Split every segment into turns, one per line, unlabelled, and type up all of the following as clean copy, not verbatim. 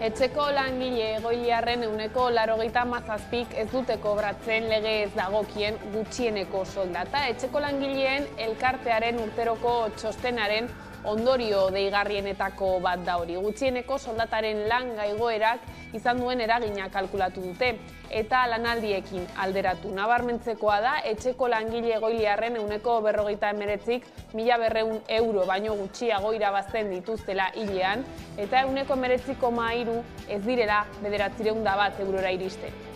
Etxeko langile egoiliarren 87% ez dute kobratzen lege ez dagokien gutxieneko soldata. Etxeko langileen elkartearen urteroko txostenaren ondorio deigarrienetako bat da hori. Gutxieneko soldataren lan gaigoerak izan duen eragina kalkulatu dute eta lanaldiekin alderatu. Nabarmentzekoa da, etxeko langile egoiliarren 49%, 1.200 euro baino gutxiago irabazten dituztela hilean, eta 19,3 ez direla 901 eurora iristen.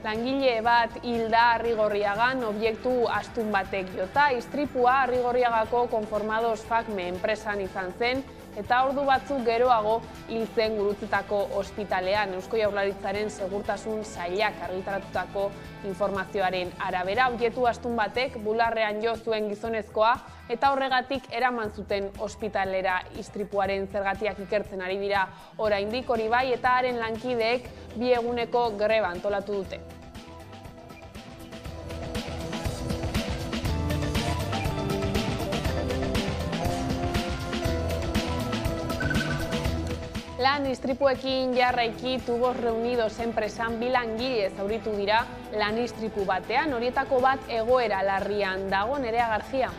Langile bat hilda Arrigorriagan objektu astun batek jota. Istripua Arrigorriagako Konformados Facme enpresan izan zen eta ordu batzuk geroago hil zen Gurutzetako ospitalean. Eusko Jaurlaritzaren segurtasun sailak argitaratutako informazioaren arabera, objektu astun batek bularrean jo zuen gizonezkoa eta horregatik eraman zuten ospitalera. Istripuaren zergatiak ikertzen ari dira oraindik, hori bai, eta haren lankideek 2 eguneko greba antolatu dute. Lan istripuekin jarraiki Tubos Reunidos enpresan 2 langile zauritu dira lan istripu batean, horietako bat egoera larrian dago. Nerea García.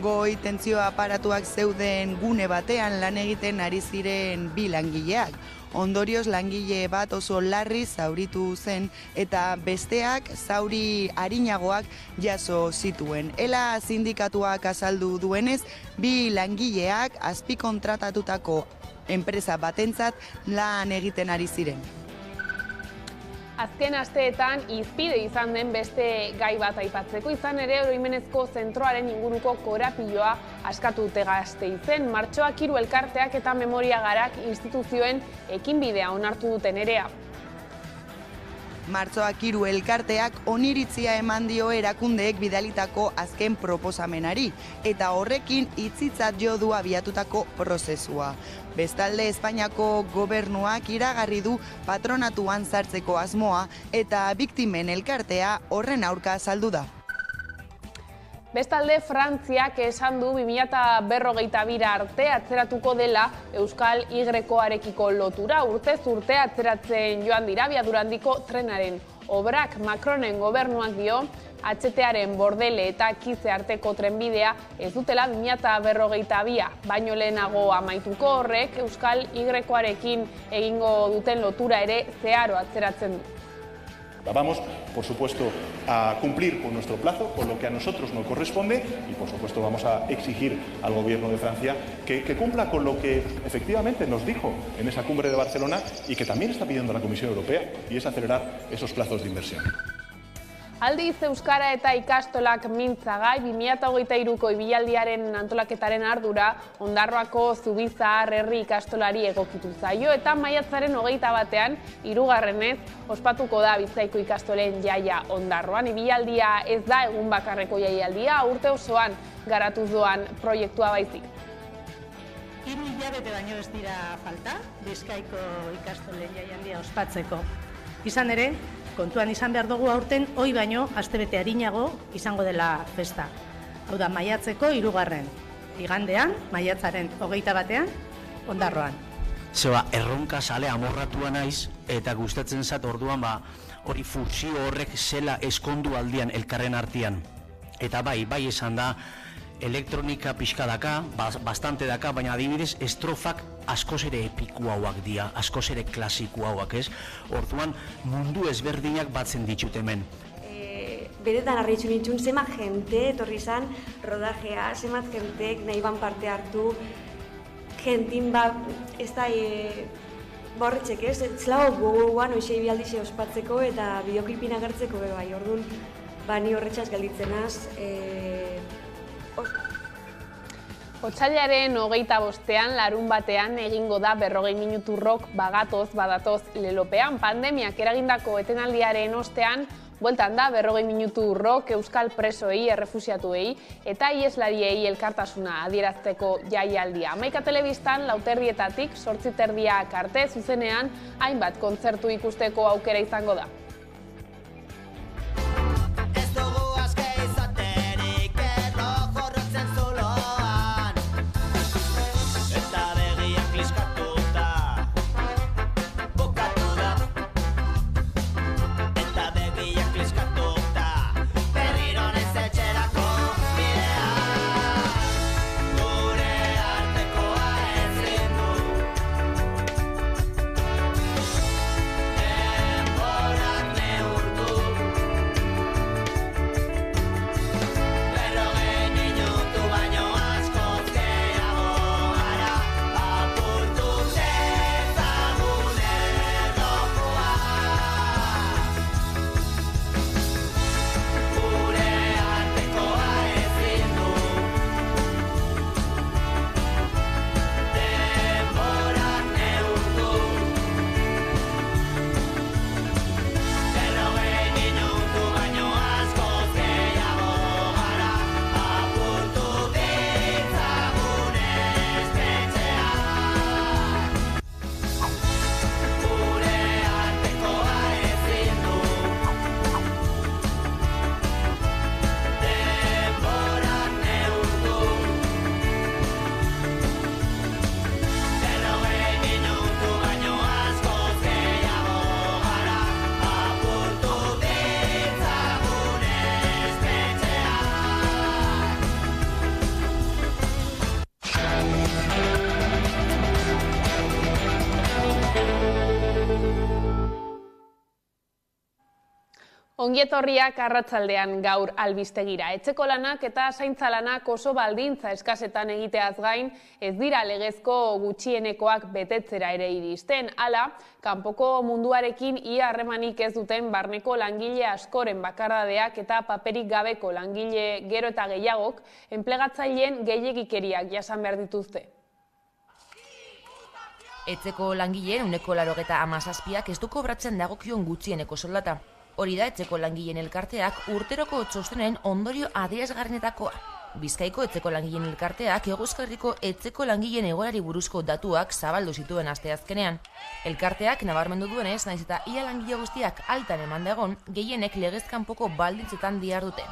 Goi tentsio aparatuak zeuden gune batean lan egiten ari ziren 2 langileak. Ondorioz langile bat oso larri zauritu zen eta besteak zauri arinagoak jaso zituen. ELA sindikatuak azaldu duenez, 2 langileak azpikontratatutako enpresa batentzat lan egiten ari ziren.
Azken asteetan hizpide izan den beste gai bat aipatzeko, izan ere oroimenezko zentroaren inguruko korapiloa askatu dute Gasteizen. Martxoak 3 elkarteak eta Memoria Garak instituzioen ekinbidea onartu duten. Nerea.
Martxoak 3 elkarteak oniritzia eman dio erakundeek bidalitako azken proposamenari eta horrekin hitzitzat jo du abiatutako prozesua. Bestalde, Espainiako gobernuak iragarri du patronatuan sartzeko asmoa eta biktimen elkartea horren aurka azaldu da.
Bestalde, Frantziak esan du 2052 arte atzeratuko dela Euskal Y-arekiko lotura. Urtez urte atzeratzen joan dira abiadura handiko trenaren obrak. Macronen gobernuak dio HTaren Bordele eta Kize arteko trenbidea ez dutela 2052 baino lehenago amaituko. Horrek Euskal Y-arekin egingo duten lotura ere zeharo atzeratzen du.
Vamos, por supuesto, a cumplir con nuestro plazo, con lo que a nosotros nos corresponde, y por supuesto vamos a exigir al gobierno de Francia que cumpla con lo que efectivamente nos dijo en esa cumbre de Barcelona y que también está pidiendo la Comisión Europea, y es acelerar esos plazos de inversión.
Aldiz, Euskara eta ikastolak mintzagai, 2023ko ibilaldiaren antolaketaren ardura Ondarroako Zubizahar herri ikastolari egokitu zaio eta maiatzaren 21ean 3. ospatuko da Bizkaiko ikastolen jaia Ondarroan. Ibilaldia ez da egun bakarreko jaialdia, urte osoan garatuz doan proiektua baizik.
3 hilabete baino ez dira falta Bizkaiko ikastolen jaialdia ospatzeko. Izan ere, kontuan izan behar dugu aurten, hoi baino astebete arinago izango dela festa. Hau da, maiatzeko 3. igandean, maiatzaren 21ean, Ondarroan.
Zeba, erronka sale amorratua naiz, eta gustatzen zat orduan hori fusio horrek zela eskondu aldian elkarren artean. Eta bai esan da, elektronika pixka daka, bastante daka, baina adibidez estrofak askoz ere epiku hauak dira, askoz ere klasiku hauak, ez? Orduan mundu ezberdinak batzen ditut hemen.
Beretan harritxu nintzun, zema jente etorri izan rodajea, zema jentek nahi ban parte hartu, jentin ez da borretxek, ez? Zelago gogoan oizei bialdize ospatzeko eta bideoklipin agertzeko bai, orduan ni horretxaz galditzenaz.
Otsailaren 25ean larunbatean egingo da 40 minutu rock badatoz lelopean. Pandemiak eragindako etenaldiaren ostean bueltan da 40 minutu rock euskal presoei, errefusiatuei eta ieslariei elkartasuna adierazteko jaialdia. Hamaika telebistan 4:00 8:30 arte zuzenean hainbat kontzertu ikusteko aukera izango da. Ongietorriak arratsaldean gaur albistegira. Etxeko lanak eta zaintza lanak oso baldintza eskasetan egiteaz gain, ez dira legezko gutxienekoak betetzera ere iristen. Hala, kanpoko munduarekin ia harremanik ez duten barneko langile askoren bakardadeak eta paperik gabeko langile gero eta gehiagok, enplegatzaileen gehiegikeriak jasan behar dituzte.
Etxeko langileen 87%ak ez du kobratzen dagokion gutxieneko soldata. Hori da etxeko langileen elkarteak urteroko txostenen ondorio adierazgarrienetakoa. Bizkaiko etxeko langileen elkarteak Hego Euskal Herriko etxeko langileen egoerari buruzko datuak zabaldu zituen asteazkenean. Elkarteak nabarmendu duenez, naiz eta ia langile guztiak altan eman dagon, gehienek legez kanpoko baldintzetan dihardute.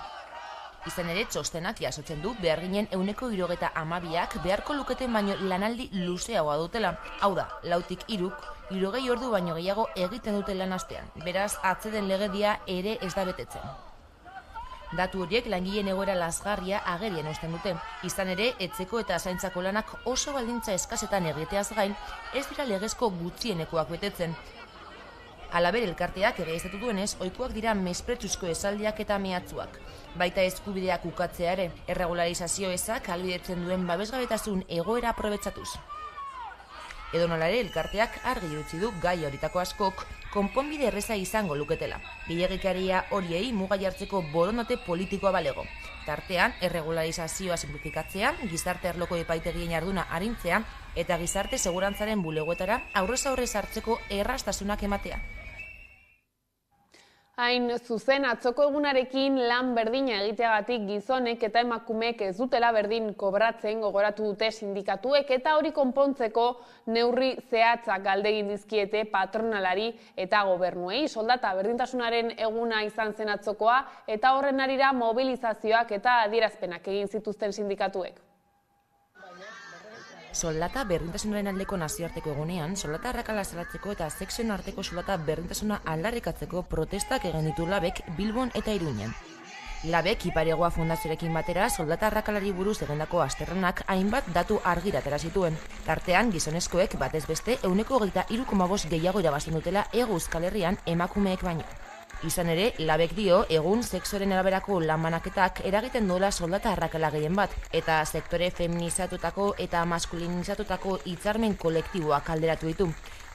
Izan ere, txostenak jasotzen du beharginen 72ak beharko luketen baino lanaldi luzeagoa dutela. Hau da, 2tik 60 ordu baino gehiago egiten dute lan astean. Beraz, atzeden legedia ere ez da betetzen. Datu horiek langileen egoera lazgarria agerien uzten dute. Izan ere, etxeko eta zaintzako lanak oso baldintza eskasetan egiteaz gain, ez dira legezko gutxienekoak betetzen. Halaber, elkarteak ere ez duenez, ohikoak dira mespretsuzko esaldiak eta mehatzuak. Baita eskubideak ukatzea ere, erregularizazio ezak ahalbidetzen duen babesgabetasun egoera aprobetxatuz. Edonola ere, elkarteak argi utzi du gai horitako askok konponbide erreza izango luketela. Gehiegikaria horiei muga jartzeko borondate politikoa balego. Tartean, erregularizazioa simplifikatzea, gizarte arloko epaitegien jarduna arintzea eta gizarte segurantzaren bulegoetara aurrez aurre sartzeko erraztasunak ematea.
Hain zuzen, atzoko egunarekin lan berdina egiteagatik gizonek eta emakumeek ez dutela berdin kobratzen gogoratu dute sindikatuek eta hori konpontzeko neurri zehatzak galdegin dizkiete patronalari eta gobernuei. Soldata berdintasunaren eguna izan zen atzokoa eta horren harira mobilizazioak eta adierazpenak egin zituzten sindikatuek.
Soldata berdintasunaren aldeko nazioarteko egunean, soldata arrakala salatzeko eta sexuen arteko soldata berdintasuna aldarrikatzeko protestak egin ditu Labek Bilbon eta Iruñan. Labek Iparegoa fundazioarekin batera soldata arrakalari buruz egindako azterlanak hainbat datu argira atera zituen. Tartean gizonezkoek batez beste 23,5 gehiago irabazten dutela Hego Euskal Herrian emakumeek baino. Izan ere, Labek dio egun sexuaren araberako lanbanaketak eragiten duela soldata arrakala gehien bat, eta sektore feminizatutako eta maskulinizatutako hitzarmen kolektiboak alderatu ditu.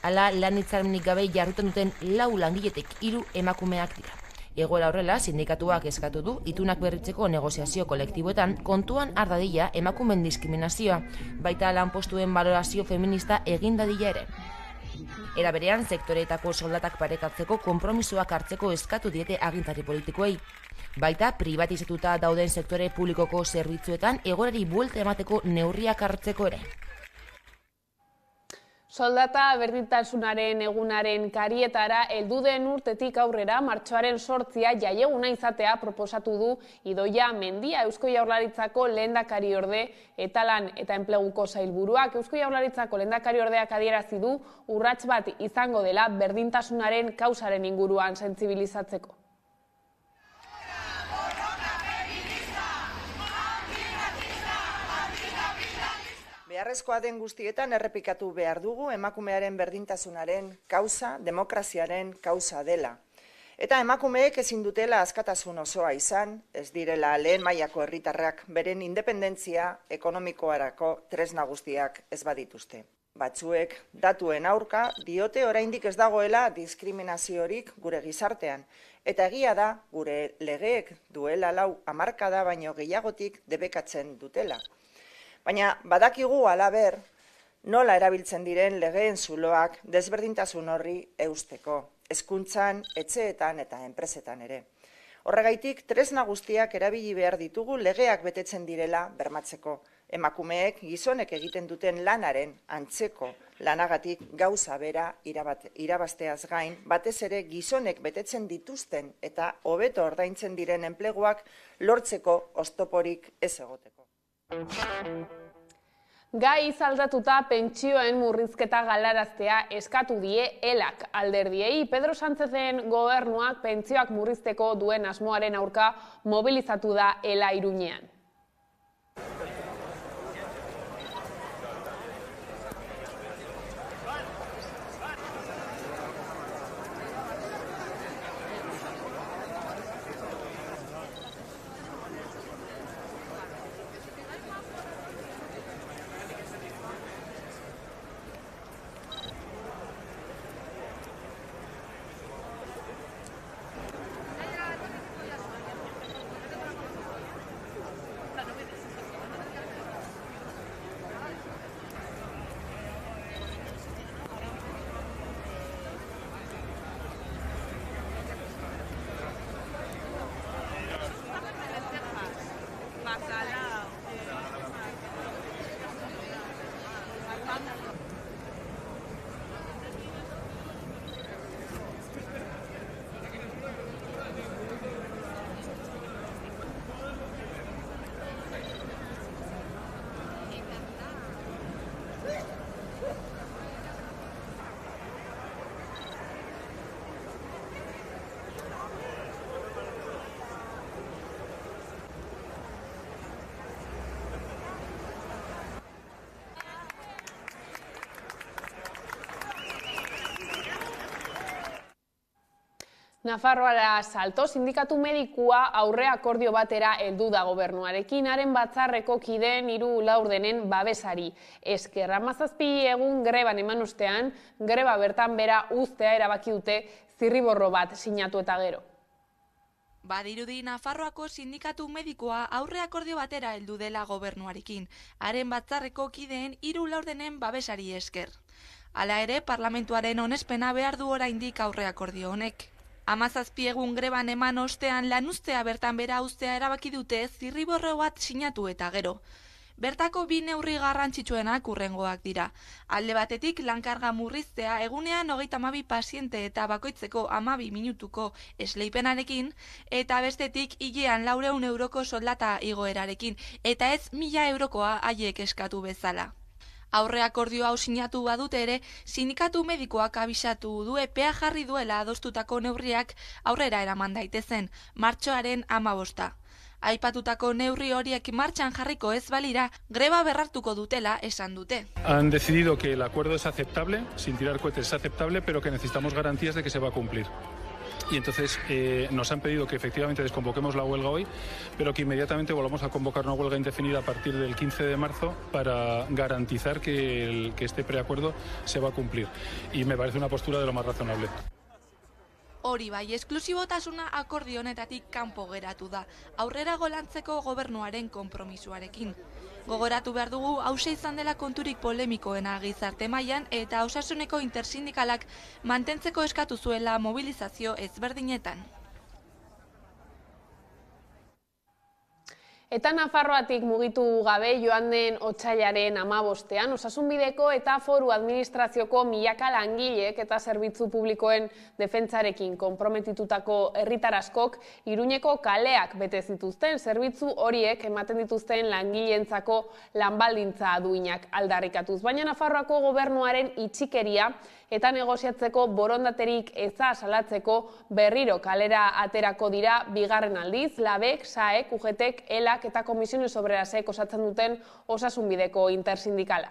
Hala, lan hitzarmenik gabe jarruten duten 4 langiletik 3 emakumeak dira. Egoera horrela, sindikatuak eskatu du itunak berritzeko negoziazio kolektiboetan kontuan har dadila emakumeen diskriminazioa, baita lanpostuen balorazio feminista egin dadila ere. Era berean, sektoreetako soldatak parekatzeko konpromisoak hartzeko eskatu diete agintari politikoei. Baita, privatizatuta dauden sektore publikoko zerbitzuetan egoerari buelta emateko neurriak hartzeko ere.
Soldata berdintasunaren egunaren karietara heldu den urtetik aurrera martxoaren 8 jaieguna izatea proposatu du Idoia Mendia Eusko Jaurlaritzako lehendakariorde eta lan eta enpleguko sailburuak. Eusko Jaurlaritzako lehendakariordeak adierazi du urrats bat izango dela berdintasunaren kausaren inguruan sentsibilizatzeko.
Beharrezkoa den guztietan errepikatu behar dugu emakumearen berdintasunaren kausa, demokraziaren kausa dela. Eta emakumeek ezin dutela askatasun osoa izan, ez direla lehen mailako herritarrak beren independentzia ekonomikoarako tresna guztiak ez badituzte. Batzuek datuen aurka diote oraindik ez dagoela diskriminaziorik gure gizartean. Eta egia da gure legeek duela 4 hamarkada baino gehiagotik debekatzen dutela. Baina badakigu halaber nola erabiltzen diren legeen zuloak desberdintasun horri eusteko, hezkuntzan, etxeetan eta enpresetan ere. Horregaitik tresna guztiak erabili behar ditugu legeak betetzen direla bermatzeko. Emakumeek gizonek egiten duten lanaren antzeko lanagatik gauza bera irabazteaz gain, batez ere gizonek betetzen dituzten eta hobeto ordaintzen diren enpleguak lortzeko oztoporik ez egoteko.
Gai izaldatuta pentsioen murrizketa galaraztea eskatu die ELAK alderdiei. Pedro Sánchezen gobernuak pentsioak murrizteko duen asmoaren aurka mobilizatu da ELA Iruñean. Nafarroara salto, sindikatu medikua aurre akordio batera heldu da gobernuarekin, haren batzarreko kideen 3 laurdenen babesari. Esker 17 egun greban eman ostean, greba bertan bera uztea erabaki dute zirriborro bat sinatu eta gero.
Badirudi Nafarroako sindikatu medikoa aurre akordio batera heldu dela gobernuarekin, haren batzarreko kideen 3 laurdenen babesari esker. Hala ere, parlamentuaren onespena behar du oraindik aurre akordio honek. 17 egun greban eman ostean lanuztea bertan bera uztea erabaki dute zirriborro bat sinatu eta gero. Bertako 2 neurri garrantzitsuenak hurrengoak dira. Alde batetik lankarga murriztea egunean 32 paziente eta bakoitzeko 12 minutuko esleipenarekin, eta bestetik hilean 400 euroko soldata igoerarekin, eta ez 1000 eurokoa haiek eskatu bezala. Aurre akordio hau sinatu badute ere, sindikatu medikoak abisatu du epea jarri duela adostutako neurriak aurrera eraman daitezen, martxoaren 15. Aipatutako neurri horiek martxan jarriko ez balira, greba berrartuko dutela esan dute.
Han decidido que el acuerdo es aceptable, sin tirar cohetes es aceptable, pero que necesitamos garantías de que se va a cumplir. Y entonces nos han pedido que efectivamente desconvoquemos la huelga hoy, pero que inmediatamente volvamos a convocar una huelga indefinida a partir del 15 de marzo para garantizar que este preacuerdo se va a cumplir. Y me parece una postura de lo más razonable.
Hori bai, esklusibotasuna akordio honetatik kanpo geratu da, aurrerago lantzeko gobernuaren konpromisuarekin. Gogoratu behar dugu, hauxe izan dela konturik polemikoena gizarte mailan eta Osasuneko intersindikalak mantentzeko eskatu zuela mobilizazio ezberdinetan.
Eta Nafarroatik mugitu gabe joan den otsailaren 15ean, Osasunbideko eta Foru Administrazioko milaka langileek eta zerbitzu publikoen defentsarekin konprometitutako herritar askok Iruñeko kaleak bete zituzten, zerbitzu horiek ematen dituzten langileentzako lanbaldintza duinak aldarrikatuz. Baina Nafarroako gobernuaren itxikeria eta negoziatzeko borondaterik eza salatzeko berriro kalera aterako dira bigarren aldiz, LABek, SAEK, UGTek, ELAK eta Komisiones Obrerasek osatzen duten Osasunbideko intersindikala.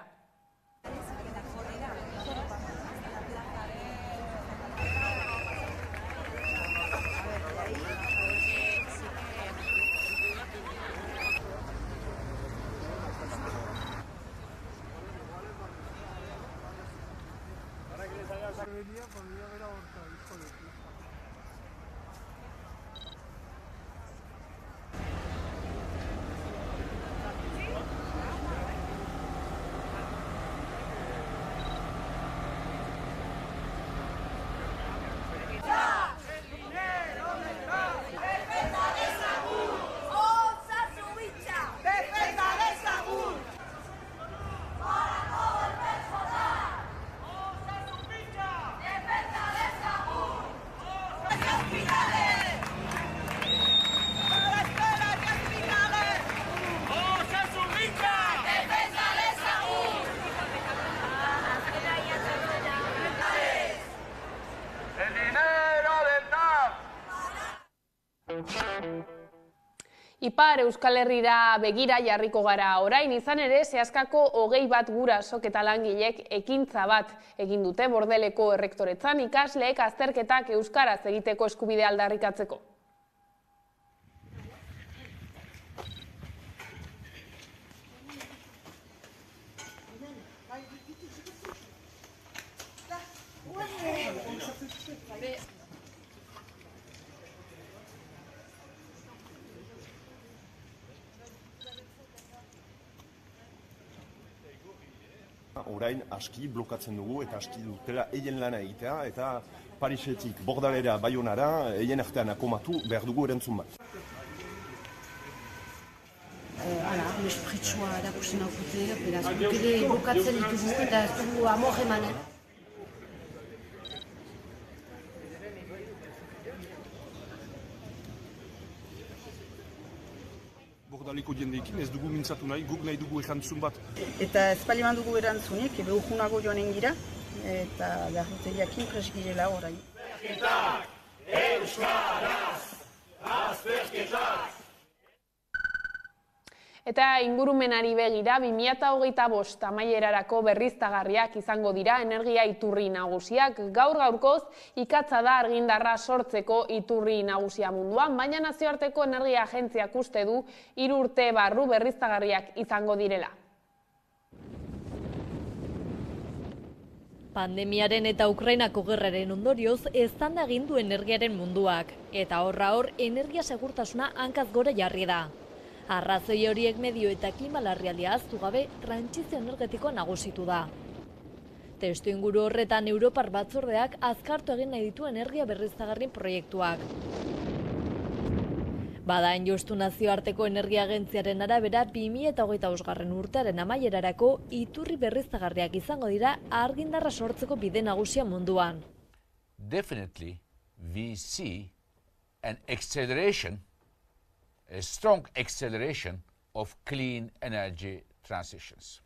Ipar Euskal Herrira begira jarriko gara orain, izan ere Seaskako 21 gurasok eta langilek ekintza bat egin dute Bordeleko errektoretzan ikasleek azterketak euskaraz egiteko eskubidea aldarrikatzeko.
Orain aski blokatzen dugu eta aski dutela eien lana egitea eta Parisetik Bordalera Baionara eien artean akomatu behar dugu erantzun bat.
Mespritsua erakusten haukute, beraz, guk ere blokatzen ditugu eta ez dugu amor emanen.
Bordaleko jendeekin ez dugu mintzatu nahi, guk nahi dugu erantzun bat.
Eta ez paliman dugu erantzunik, ebe urgunago joanen gira, eta behar dute jakin presgirela orain.
Euskaraz, azterketak! Eta ingurumenari begira 2025 amaierarako berriztagarriak izango dira energia iturri nagusiak. Gaur-gaurkoz ikatza da argindarra sortzeko iturri nagusia munduan, baina nazioarteko energia agentziak uste du 3 urte barru berriztagarriak izango direla.
Pandemiaren eta Ukrainako gerraren ondorioz eztanda egin du energiaren munduak, eta horra hor energia segurtasuna hankaz gora jarri da. Arrazoi horiek medio eta klima larrialdia ahaztu gabe trantsizio energetikoa nagusitu da. Testuinguru horretan Europar Batzordeak azkartu egin nahi ditu energia berriztagarrien proiektuak. Bada, justu nazioarteko energia agentziaren arabera 2025 urtearen amaierarako iturri berriztagarriak izango dira argindarra sortzeko bide nagusia munduan.
Definitely we see an acceleration, a strong acceleration of clean energy transitions.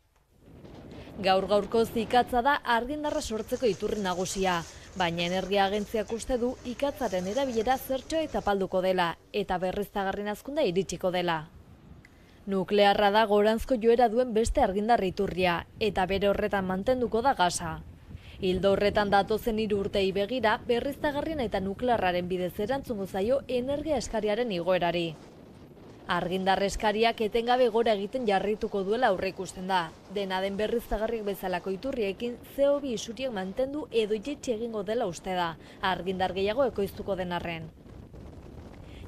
Gaur-gaurko ikatza da argindarra sortzeko iturri nagusia, baina energia agentziak uste du ikatzaren erabilera zertxo eta palduko dela, eta berriztagarrien hazkundea iritsiko dela. Nuklearra da goranzko joera duen beste argindar iturria, eta bere horretan mantenduko da gasa. Ildo horretan datozen 3 urtei begira, berriztagarrien eta nuklearraren bidez erantzungo zaio energia eskariaren igoerari. Argindar eskariak etengabe gora egiten jarrituko duela aurreikusten da. Dena den berriztagarriek bezalako iturriekin CO2 isuriek mantendu edo jaitsi egingo dela uste da, argindar gehiago ekoiztuko den arren.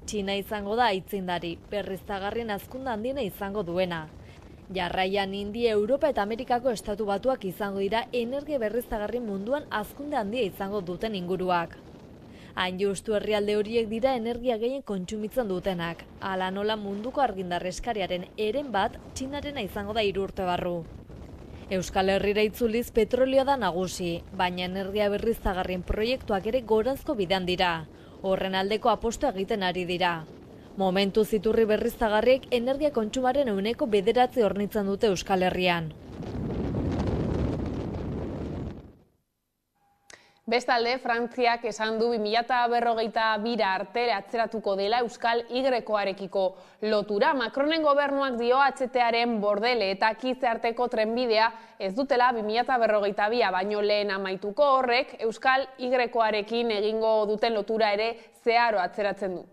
Txina izango da aitzindari, berriztagarrien hazkunda handiena izango duena. Jarraian India, Europa eta Amerikako Estatu Batuak izango dira energia berriztagarrien munduan hazkunde handia izango duten inguruak. Hain justu herrialde horiek dira energia gehien kontsumitzen dutenak. Hala nola munduko argindar eskariaren eren bat Txinarena izango da 3 urte barru. Euskal Herrira itzuliz petrolioa da nagusi, baina energia berriztagarrien proiektuak ere goranzko bidean dira. Horren aldeko apostua egiten ari dira. Momentuz iturri berriztagarriek energia kontsumaren 9% hornitzen dute Euskal Herrian.
Bestalde, Frantziak esan du 2052 arte atzeratuko dela Euskal Y-arekiko lotura. Macronen gobernuak dio HTaren bordele eta Kize arteko trenbidea ez dutela 2052 baino lehen amaituko. Horrek Euskal Y-arekin egingo duten lotura ere zeharo atzeratzen du.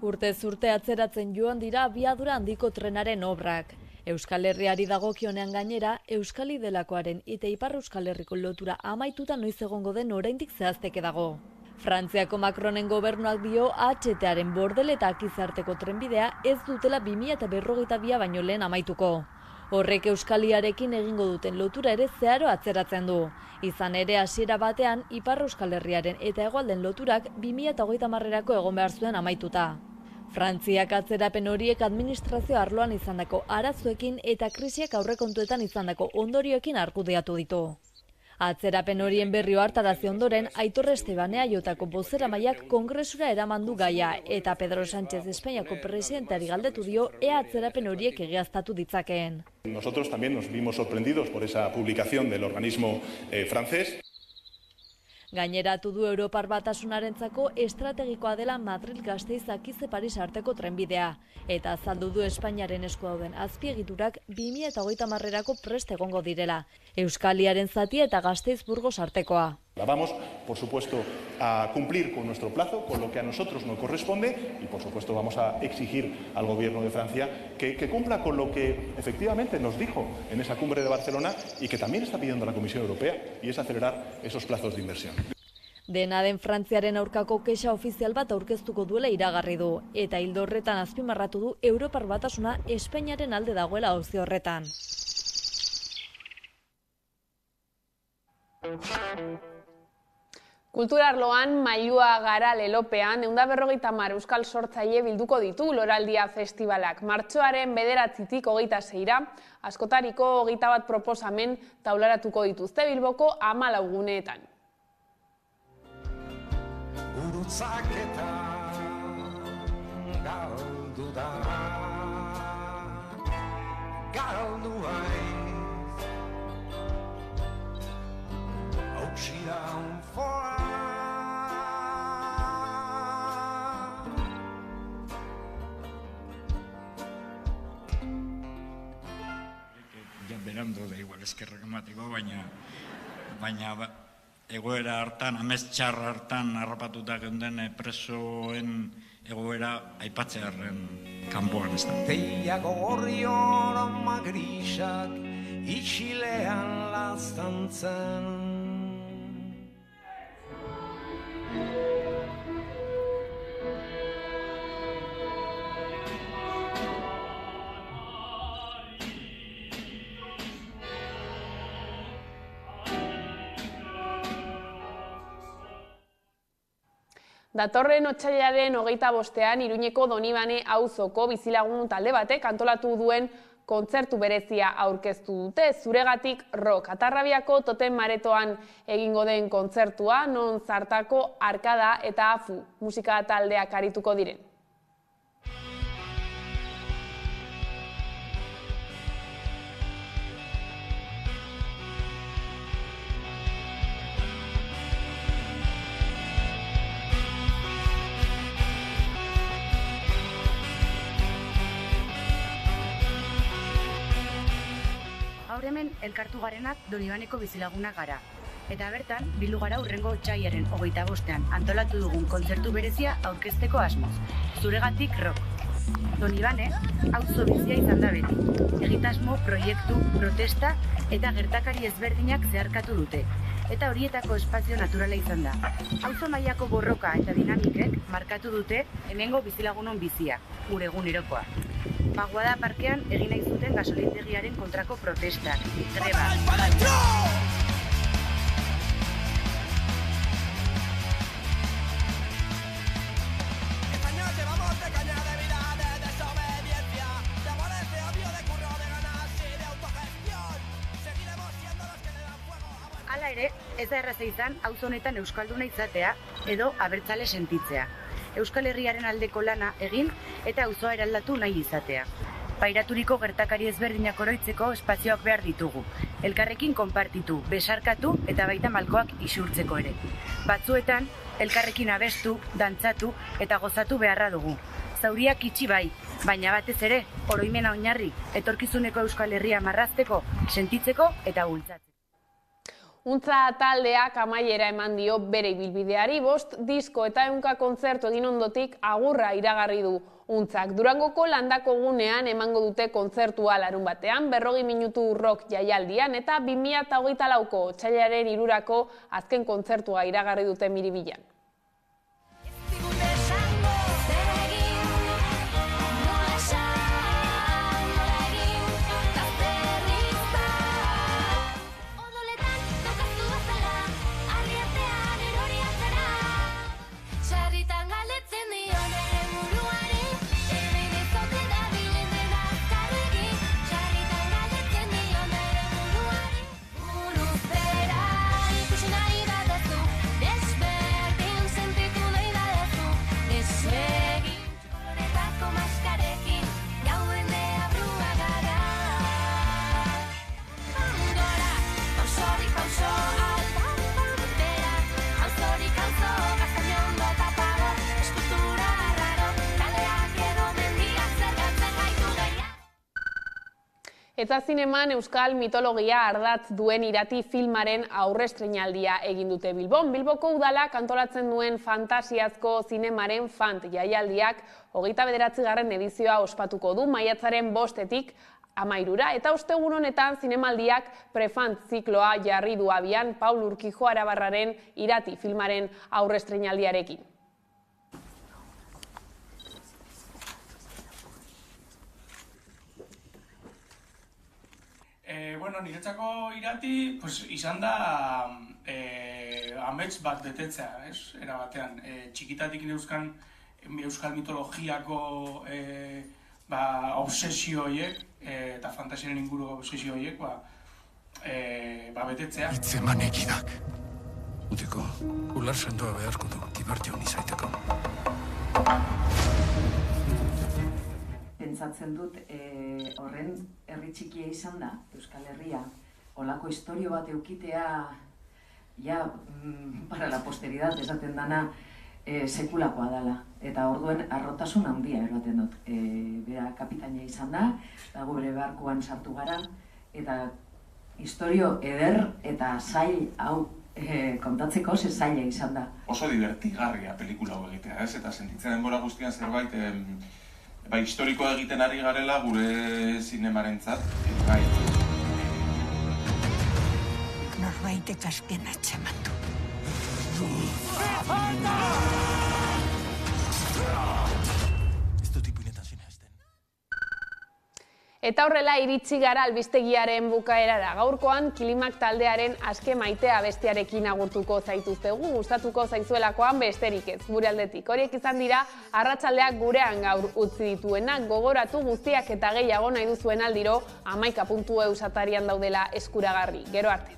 Urtez urte atzeratzen joan dira abiadura handiko trenaren obrak. Euskal Herriari dagokionean gainera, Euskali delakoaren eta Ipar Euskal Herriko lotura amaituta noiz egongo den oraindik zehazteke dago. Frantziako Macronen gobernuak dio HTaren bordele eta Kize arteko trenbidea ez dutela 2052 baino lehen amaituko. Horrek Euskaliarekin egingo duten lotura ere zeharo atzeratzen du. Izan ere hasiera batean Ipar Euskal Herriaren eta hegoalden loturak 2030erako egon behar zuen amaituta. Frantziak atzerapen horiek administrazio arloan izandako arazoekin eta krisiak aurrekontuetan izandako ondorioekin argudiatu ditu. Atzerapen horien berri hartarazi ondoren, Aitor Estebanea jotako bozeramaileak Kongresura eraman du gaia eta Pedro Sánchez Espainiako presidenteari galdetu dio ea atzerapen horiek egiaztatu ditzakeen.
Nosotros también nos vimos sorprendidos por esa publicación del organismo francés.
Gaineratu du Europar Batasunarentzako estrategikoa dela Madrid-Gasteiz-Kize Paris arteko trenbidea, eta azaldu du Espainiaren esku dauden azpiegiturak 2030erako prest egongo direla, Euskaliaren zatia eta Gasteiz-Burgos artekoa.
Vamos, por supuesto, a cumplir con nuestro plazo, con lo que a nosotros nos corresponde, y por supuesto vamos a exigir al gobierno de Francia que cumpla con lo que efectivamente nos dijo en esa cumbre de Barcelona y que también está pidiendo la Comisión Europea, y es acelerar esos plazos de inversión.
Dena den Frantziaren aurkako kexa ofizial bat aurkeztuko duela iragarri du, eta ildo horretan azpimarratu du Europar Batasuna Espainiaren alde dagoela auzi horretan.
Kulturarloan Mailua gara lelopean 150 euskal sortzaile bilduko ditu Loraldia Festivalak. Martxoaren 9-tik 26-ra, askotariko 21 proposamen taularatuko dituzte Bilboko 14 guneetan.
Gurutzaketa galdu da, galdu aiz, hautsia unfoa,
berandu da igual eskerrak emateko, baina egoera hartan, amets txarra hartan harrapatuta geunden presoen egoera aipatzearen kanpoan ez da.
Teia gorrion ama grisak itxilean laztantzen.
Datorren otsailaren 25ean Iruñeko Donibane auzoko bizilagun talde batek antolatu duen kontzertu berezia aurkeztu dute. Zuregatik rock. Atarrabiako Totem Maretoan egingo den kontzertua, non Zartako, Arkada eta Afu musika taldeak arituko diren.
Hemen elkartu garenak Donibaneko bizilagunak gara. Eta bertan, bildu gara hurrengo otsailaren 25ean antolatu dugun kontzertu berezia aurkezteko asmoz. Zuregatik rock. Donibane, auzo bizia izan da beti. Egitasmo, proiektu, protesta eta gertakari ezberdinak zeharkatu dute. Eta horietako espazio naturala izan da. Auzo mailako borroka eta dinamikek markatu dute hemengo bizilagunon bizia, gure egunerokoa. Paguada parkean egin nahi zuten gasolindegiaren kontrako protestak, greba. Hala ere, ez da erraza izan auzo honetan euskalduna izatea edo abertzale sentitzea. Euskal Herriaren aldeko lana egin eta auzoa eraldatu nahi izatea. Pairaturiko gertakari ezberdinak oroitzeko espazioak behar ditugu. Elkarrekin konpartitu, besarkatu eta baita malkoak isurtzeko ere. Batzuetan, elkarrekin abestu, dantzatu eta gozatu beharra dugu. Zauriak itxi bai, baina batez ere, oroimena oinarri, etorkizuneko Euskal Herria marrazteko, sentitzeko eta bultzatzeko.
Untza taldeak amaiera eman dio bere ibilbideari, 5 disko eta 100 kontzertu egin ondotik agurra iragarri du Untzak. Durangoko Landako gunean emango dute kontzertua larunbatean, 40 minutu rock jaialdian eta 2024ko otsailaren 3 azken kontzertua iragarri dute Miribilan. Eta zineman Euskal mitologia ardatz duen Irati filmaren aurrestreinaldia egin dute Bilbon. Bilboko udalak antolatzen duen fantasiazko zinemaren Fant jaialdiak 29. edizioa ospatuko du maiatzaren 5-etik 13 eta ostegun honetan zinemaldiak Prefant zikloa jarri du abian Paul Urquijo Arabarraren Irati filmaren aurrestreinaldiarekin.
Niretzako Irati izan da amets bat betetzea, era batean. Txikitatik neuzkan euskal mitologiako obsesio horiek eta fantasiaren inguru obsesio horiek betetzea.
Hitzeman eginak. Uteko, ular sendoa beharko du, dibarte honi zaiteko.
Pentsatzen dut horren herri txikia izan da, Euskal Herria, olako historio bat eukitea, para la posteridad esaten dana, sekulakoa dela. Eta orduen arrotasun handia eroaten dut. Bera kapitaina izan da, gu bere barkuan sartu gara, eta Historio eder eta zail hau kontatzeko ze zaila izan da.
Oso divertigarria pelikula hau egitea, ez? Eta sentitzen denbora guztian zerbait historikoa egiten ari garela gure zinemarentzat. Bai.
Norbaitek azken atxeman du.
Eta horrela iritsi gara albistegiaren bukaerara. Gaurkoan Kilimak taldearen Aske maitea bestiarekin agurtuko zaituztegu, gustatuko zaizuelakoan besterik ez gure aldetik. Horiek izan dira arratsaldeak gurean gaur utzi dituenak, gogoratu guztiak eta gehiago nahi duzuen aldiro 11.eu atarian daudela eskuragarri. Gero arte.